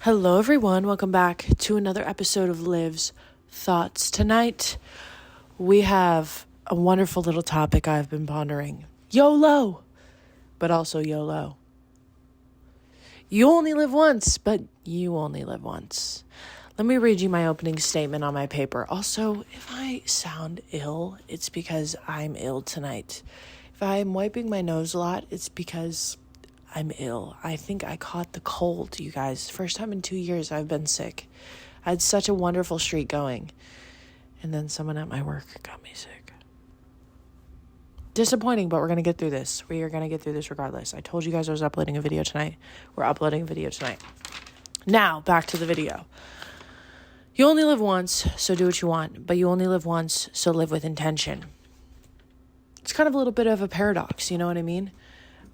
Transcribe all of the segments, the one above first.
Hello, everyone. Welcome back to another episode of Liv's Thoughts. Tonight, we have a wonderful little topic I've been pondering. YOLO, but also YOLO. You only live once, but you only live once. Let me read you my opening statement on my paper. Also, if I sound ill, it's because I'm ill tonight. If I'm wiping my nose a lot, it's because I'm ill. I think I caught the cold, you guys. First time in 2 years I've been sick. I had such a wonderful streak going. And then someone at my work got me sick. Disappointing, but we're going to get through this. We are going to get through this regardless. I told you guys I was uploading a video tonight. We're uploading a video tonight. Now, back to the video. You only live once, so do what you want. But you only live once, so live with intention. It's kind of a little bit of a paradox, you know what I mean?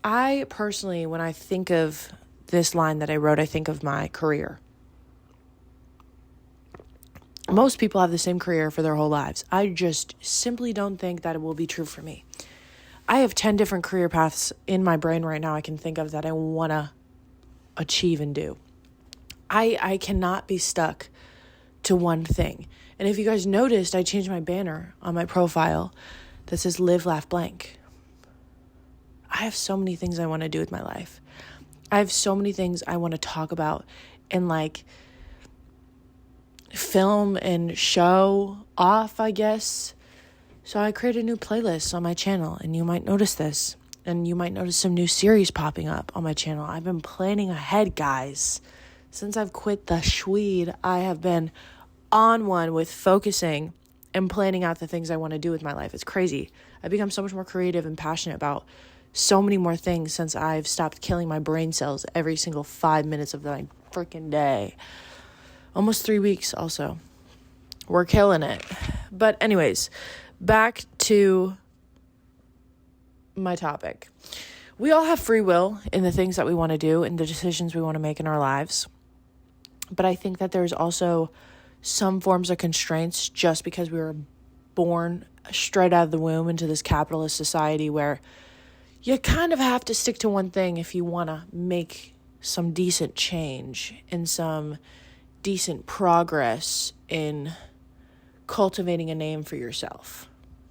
I personally, when I think of this line that I wrote, I think of my career. Most people have the same career for their whole lives. I just simply don't think that it will be true for me. I have 10 different career paths in my brain right now I can think of that I want to achieve and do. I cannot be stuck to one thing. And if you guys noticed, I changed my banner on my profile that says live, laugh, blank. I have so many things I want to do with my life. I have so many things I want to talk about and film and show off, I guess. So I created a new playlist on my channel, and you might notice this. And you might notice some new series popping up on my channel. I've been planning ahead, guys. Since I've quit the Swede, I have been on one with focusing and planning out the things I want to do with my life. It's crazy. I've become so much more creative and passionate about so many more things since I've stopped killing my brain cells every single 5 minutes of my freaking day. Almost 3 weeks also. We're killing it. But anyways, back to my topic. We all have free will in the things that we want to do and the decisions we want to make in our lives. But I think that there's also some forms of constraints just because we were born straight out of the womb into this capitalist society where you kind of have to stick to one thing if you want to make some decent change and some decent progress in cultivating a name for yourself.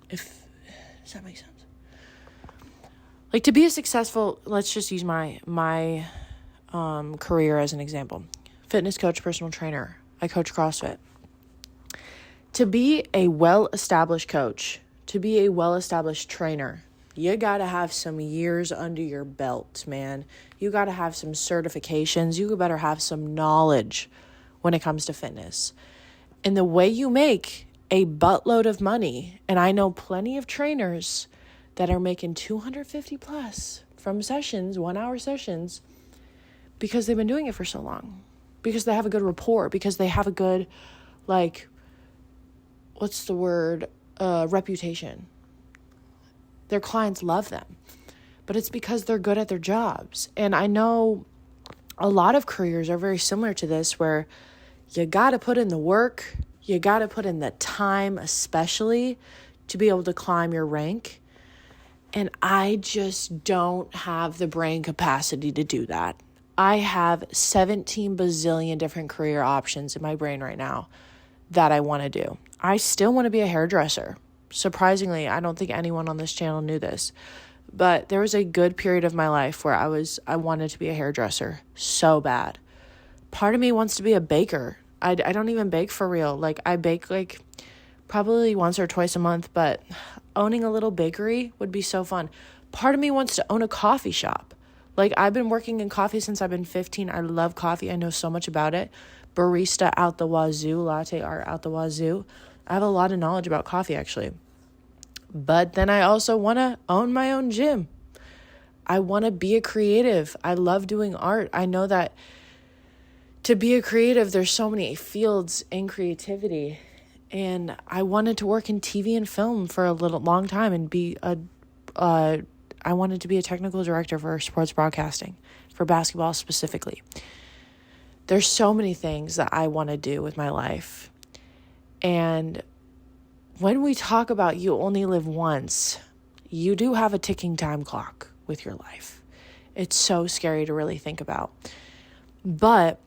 Does that make sense? To be a successful, let's just use my career as an example. Fitness coach, personal trainer. I coach CrossFit. To be a well-established coach, to be a well-established trainer, you got to have some years under your belt, man. You got to have some certifications. You better have some knowledge when it comes to fitness. And the way you make a buttload of money, and I know plenty of trainers that are making 250 plus from sessions, 1 hour sessions, because they've been doing it for so long, because they have a good rapport, because they have a good, reputation. Their clients love them, but it's because they're good at their jobs. And I know a lot of careers are very similar to this, where you got to put in the work, you got to put in the time, especially to be able to climb your rank. And I just don't have the brain capacity to do that. I have 17 bazillion different career options in my brain right now that I want to do. I still want to be a hairdresser. Surprisingly, I don't think anyone on this channel knew this, but there was a good period of my life where I wanted to be a hairdresser so bad. Part of me wants to be a baker. I don't even bake for real. I bake probably once or twice a month, but owning a little bakery would be so fun. Part of me wants to own a coffee shop. I've been working in coffee since I've been 15. I love coffee. I know so much about it. Barista out the wazoo, latte art out the wazoo. I have a lot of knowledge about coffee, actually. But then I also want to own my own gym. I want to be a creative. I love doing art. I know that to be a creative, there's so many fields in creativity. And I wanted to work in TV and film for a long time and I wanted to be a technical director for sports broadcasting, for basketball specifically. There's so many things that I want to do with my life. And when we talk about you only live once, you do have a ticking time clock with your life. It's so scary to really think about. But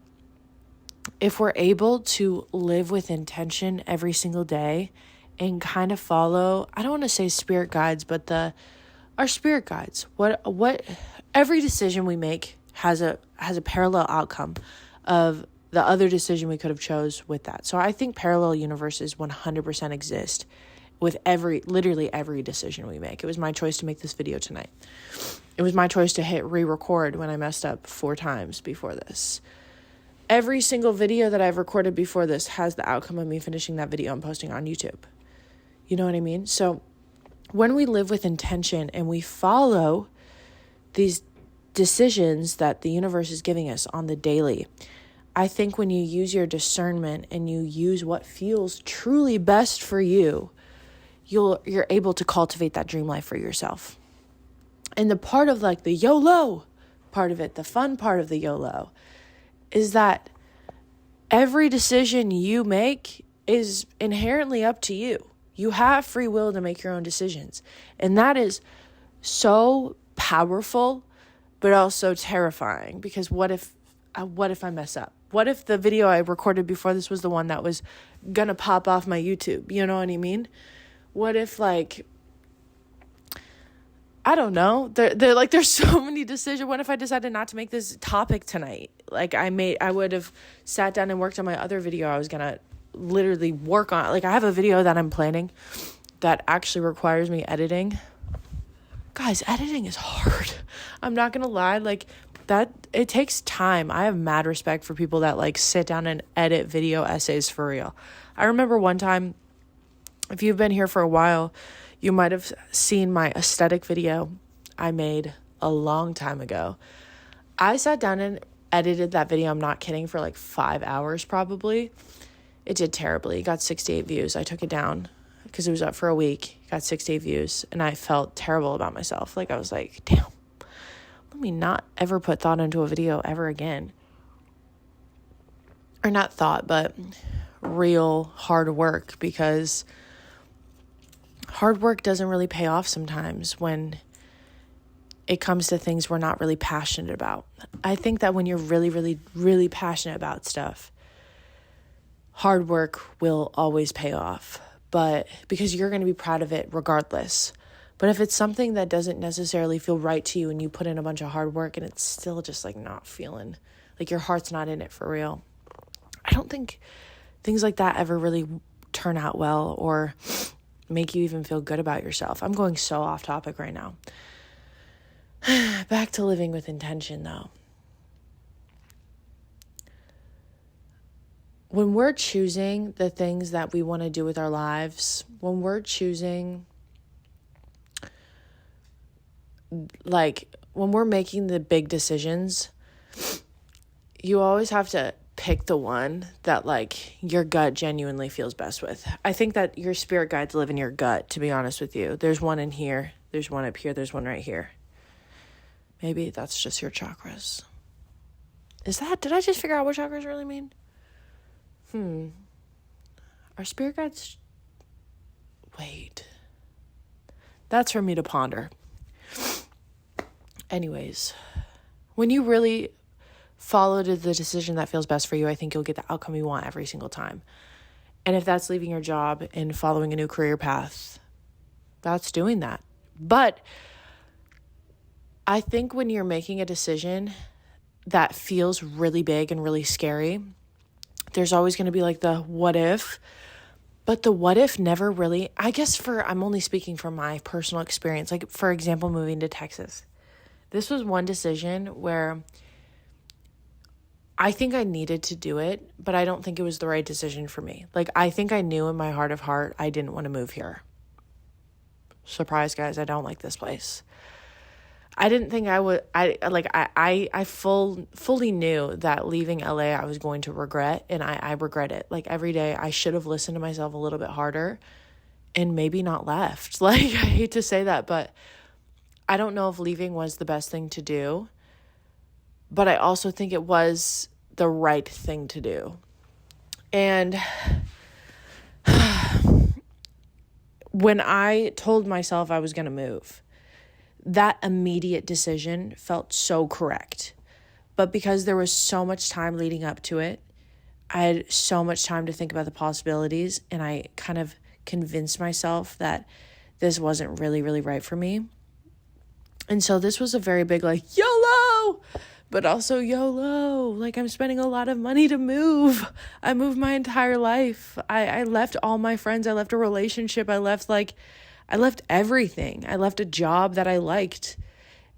if we're able to live with intention every single day and kind of follow, I don't want to say spirit guides, but our spirit guides, what every decision we make has a parallel outcome of the other decision we could have chose with that. So I think parallel universes 100% exist with literally every decision we make. It was my choice to make this video tonight. It was my choice to hit re-record when I messed up 4 times before this. Every single video that I've recorded before this has the outcome of me finishing that video and posting on YouTube. You know what I mean? So when we live with intention and we follow these decisions that the universe is giving us on the daily, I think when you use your discernment and you use what feels truly best for you, you're able to cultivate that dream life for yourself. And the part of like the YOLO part of it, the fun part of the YOLO, is that every decision you make is inherently up to you. You have free will to make your own decisions. And that is so powerful, but also terrifying, because what if I mess up? What if the video I recorded before this was the one that was gonna pop off my YouTube? You know what I mean? What if, like, I don't know. There's so many decisions. What if I decided not to make this topic tonight? Like, I would have sat down and worked on my other video I was going to literally work on. Like, I have a video that I'm planning that actually requires me editing. Guys, editing is hard. I'm not going to lie. Like, that, it takes time. I have mad respect for people that, like, sit down and edit video essays for real. I remember one time, if you've been here for a while, you might have seen my aesthetic video I made a long time ago. I sat down and edited that video, I'm not kidding, for like 5 hours probably. It did terribly. It got 68 views. I took it down because it was up for a week. It got 68 views, and I felt terrible about myself. Like, I was like, damn, let me not ever put thought into a video ever again. Or not thought, but real hard work, because hard work doesn't really pay off sometimes when it comes to things we're not really passionate about. I think that when you're really, really, really passionate about stuff, hard work will always pay off, but because you're going to be proud of it regardless. But if it's something that doesn't necessarily feel right to you and you put in a bunch of hard work and it's still just like not feeling, like your heart's not in it for real, I don't think things like that ever really turn out well or make you even feel good about yourself. I'm going so off topic right now. Back to living with intention, though. When we're choosing the things that we want to do with our lives, when we're choosing, like, when we're making the big decisions, you always have to pick the one that, like, your gut genuinely feels best with. I think that your spirit guides live in your gut, to be honest with you. There's one in here, there's one up here, there's one right here. Maybe that's just your chakras. Did I just figure out what chakras really mean? Our spirit guides, wait. That's for me to ponder. Anyways, when you really follow the decision that feels best for you, I think you'll get the outcome you want every single time. And if that's leaving your job and following a new career path, that's doing that. But I think when you're making a decision that feels really big and really scary, there's always going to be like the what if, but the what if never really, I guess I'm only speaking from my personal experience. Like, for example, moving to Texas. This was one decision where I think I needed to do it, but I don't think it was the right decision for me. Like, I think I knew in my heart of heart I didn't want to move here. Surprise, guys, I don't like this place. I didn't think I would, I fully knew that leaving LA I was going to regret, and I regret it. Like, every day I should have listened to myself a little bit harder and maybe not left. Like, I hate to say that, but I don't know if leaving was the best thing to do, but I also think it was the right thing to do. And when I told myself I was going to move, that immediate decision felt so correct. But because there was so much time leading up to it, I had so much time to think about the possibilities, and I kind of convinced myself that this wasn't really, really right for me. And so this was a very big like YOLO, but also YOLO. Like, I'm spending a lot of money to move. I moved my entire life. I left all my friends. I left a relationship. I left everything. I left a job that I liked.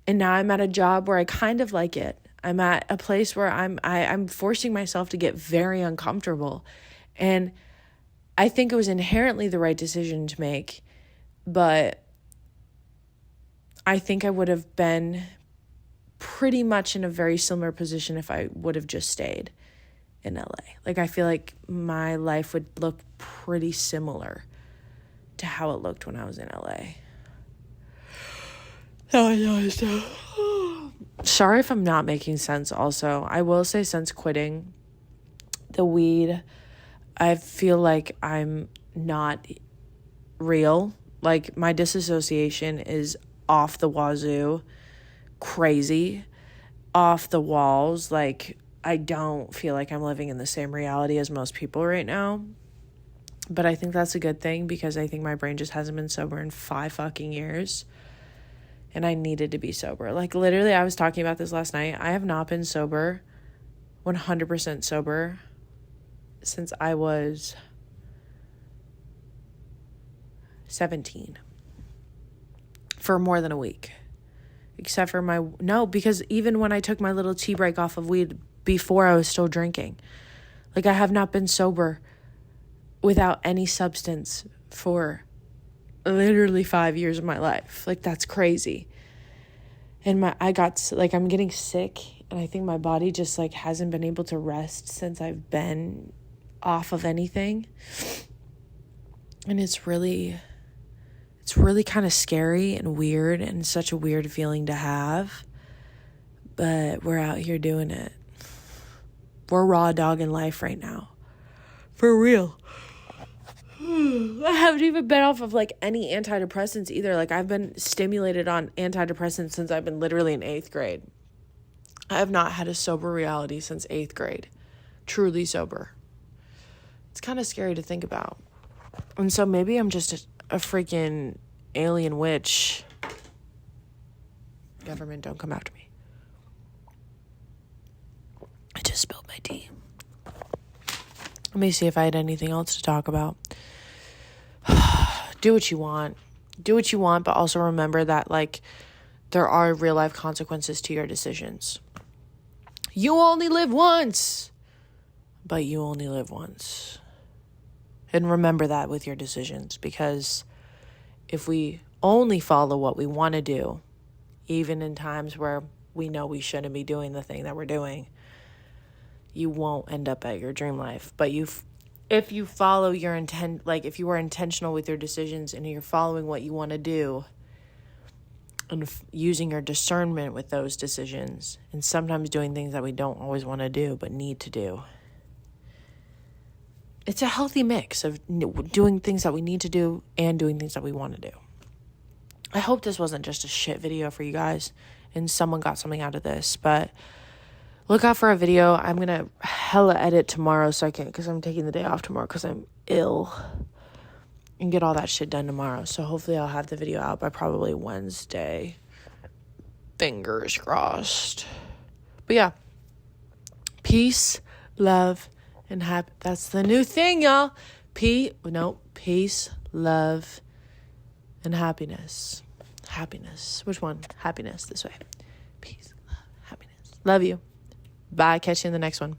And now I'm at a job where I kind of like it. I'm at a place where I'm forcing myself to get very uncomfortable. And I think it was inherently the right decision to make, but I think I would have been pretty much in a very similar position if I would have just stayed in LA. Like, I feel like my life would look pretty similar to how it looked when I was in LA. Sorry if I'm not making sense also. I will say, since quitting the weed, I feel like I'm not real. Like, my disassociation is off the wazoo, crazy, off the walls. Like, I don't feel like I'm living in the same reality as most people right now. But I think that's a good thing, because I think my brain just hasn't been sober in 5 fucking years. And I needed to be sober. Like, literally, I was talking about this last night. I have not been sober, 100% sober, since I was 17. For more than a week. Except for because even when I took my little tea break off of weed before, I was still drinking. Like, I have not been sober without any substance for literally 5 years of my life. Like, that's crazy. And I'm getting sick, and I think my body just like hasn't been able to rest since I've been off of anything. And it's really kind of scary and weird, and such a weird feeling to have. But we're out here doing it. We're raw dogging life right now. For real. I haven't even been off of like any antidepressants either. Like, I've been stimulated on antidepressants since I've been literally in 8th grade. I have not had a sober reality since 8th grade. Truly sober. It's kind of scary to think about. And so maybe I'm just a freaking alien witch. Government, don't come after me. I just spilled my tea. Let me see if I had anything else to talk about. Do what you want. Do what you want, but also remember that, like, there are real life consequences to your decisions. You only live once, but you only live once. And remember that with your decisions, because if we only follow what we want to do, even in times where we know we shouldn't be doing the thing that we're doing, you won't end up at your dream life. But if you follow your intent, like if you are intentional with your decisions and you're following what you want to do and using your discernment with those decisions, and sometimes doing things that we don't always want to do but need to do, it's a healthy mix of doing things that we need to do and doing things that we want to do. I hope this wasn't just a shit video for you guys and someone got something out of this, but look out for a video. I'm going to hella edit tomorrow because I'm taking the day off tomorrow because I'm ill, and get all that shit done tomorrow. So hopefully I'll have the video out by probably Wednesday. Fingers crossed. But yeah, peace, love, and happy. That's the new thing, y'all. Peace, love, and happiness. Happiness. Which one? Happiness. This way. Peace, love, happiness. Love you. Bye. Catch you in the next one.